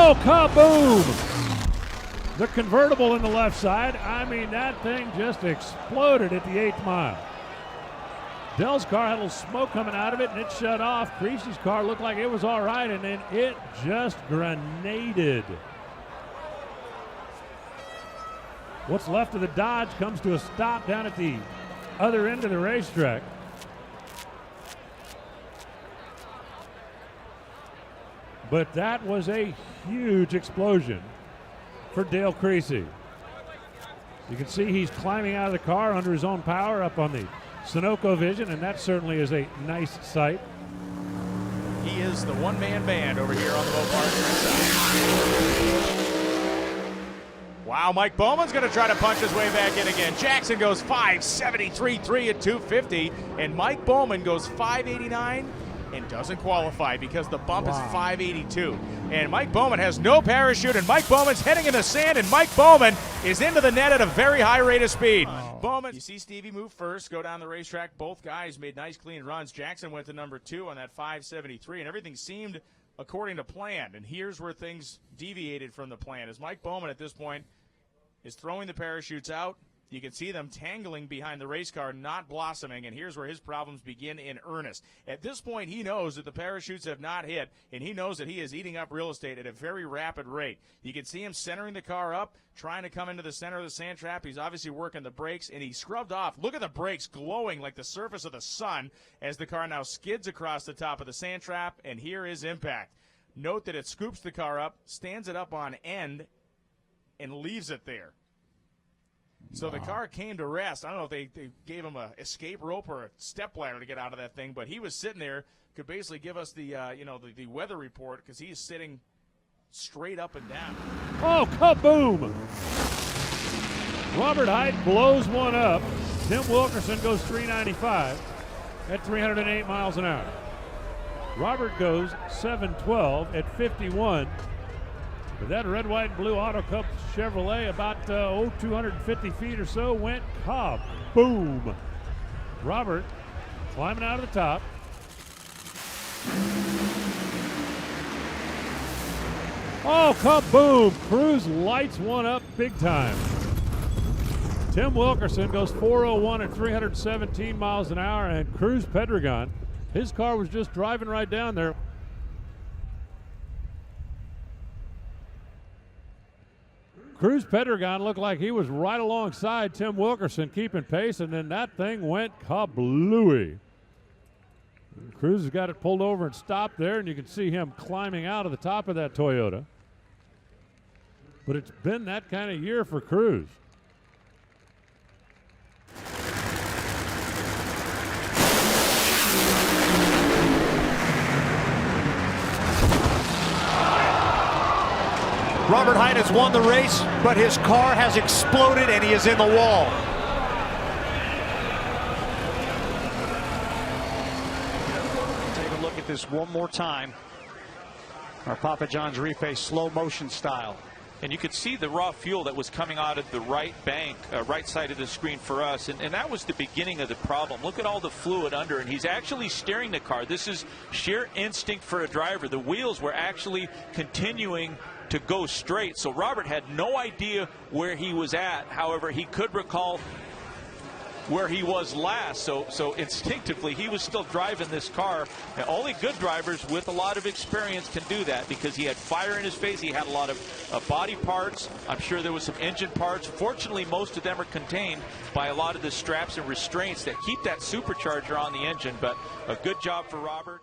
Oh, kaboom! The convertible in the left side, I mean, that thing just exploded at the 8th mile. Dell's car had a little smoke coming out of it, and it shut off. Creasy's car looked like it was all right, and then it just grenaded. What's left of the Dodge comes to a stop down at the other end of the racetrack. But that was a huge explosion for Dale Creasy. You can see he's climbing out of the car under his own power up on the Sunoco Vision, and that certainly is a nice sight. He is the one-man band over here on the Mopar side. Wow, Mike Bowman's going to try to punch his way back in again. Jackson goes 5.73.3 at 250, and Mike Bowman goes 5.89 and doesn't qualify because the bump is 5.82. And Mike Bowman has no parachute, and Mike Bowman's heading in the sand, and Mike Bowman is into the net at a very high rate of speed. Bowman, you see Stevie move first, go down the racetrack. Both guys made nice, clean runs. Jackson went to number 2 on that 5.73, and everything seemed according to plan. And here's where things deviated from the plan. As Mike Bowman at this point is throwing the parachutes out, you can see them tangling behind the race car, not blossoming, and here's where his problems begin in earnest. At this point, he knows that the parachutes have not hit, and he knows that he is eating up real estate at a very rapid rate. You can see him centering the car up, trying to come into the center of the sand trap. He's obviously working the brakes, and he scrubbed off. Look at the brakes glowing like the surface of the sun as the car now skids across the top of the sand trap, and here is impact. Note that it scoops the car up, stands it up on end, and leaves it there. So the car came to rest. I don't know if they gave him a escape rope or a step ladder to get out of that thing, but he was sitting there, could basically give us the the weather report because he's sitting straight up and down. Oh, kaboom! Robert Height blows one up. Tim Wilkerson goes 395 at 308 miles an hour. Robert goes 712 at 51. But that red, white, and blue Auto Cup Chevrolet about 250 feet or so went kaboom. Robert climbing out of the top. Oh, kaboom. Cruz lights one up big time. Tim Wilkerson goes 401 at 317 miles an hour, and Cruz Pedregon, his car was just driving right down there. Cruz Pedregon looked like he was right alongside Tim Wilkerson, keeping pace, and then that thing went kablooey. Cruz has got it pulled over and stopped there, and you can see him climbing out of the top of that Toyota. But it's been that kind of year for Cruz. Robert Height has won the race, but his car has exploded and he is in the wall. Take a look at this one more time. Our Papa John's replay slow motion style. And you could see the raw fuel that was coming out of the right bank, right side of the screen for us. And that was the beginning of the problem. Look at all the fluid under, and he's actually steering the car. This is sheer instinct for a driver. The wheels were actually continuing to go straight. So Robert had no idea where he was at. However, he could recall where he was last. So instinctively, he was still driving this car. And only good drivers with a lot of experience can do that because he had fire in his face. He had a lot of body parts. I'm sure there was some engine parts. Fortunately, most of them are contained by a lot of the straps and restraints that keep that supercharger on the engine. But a good job for Robert.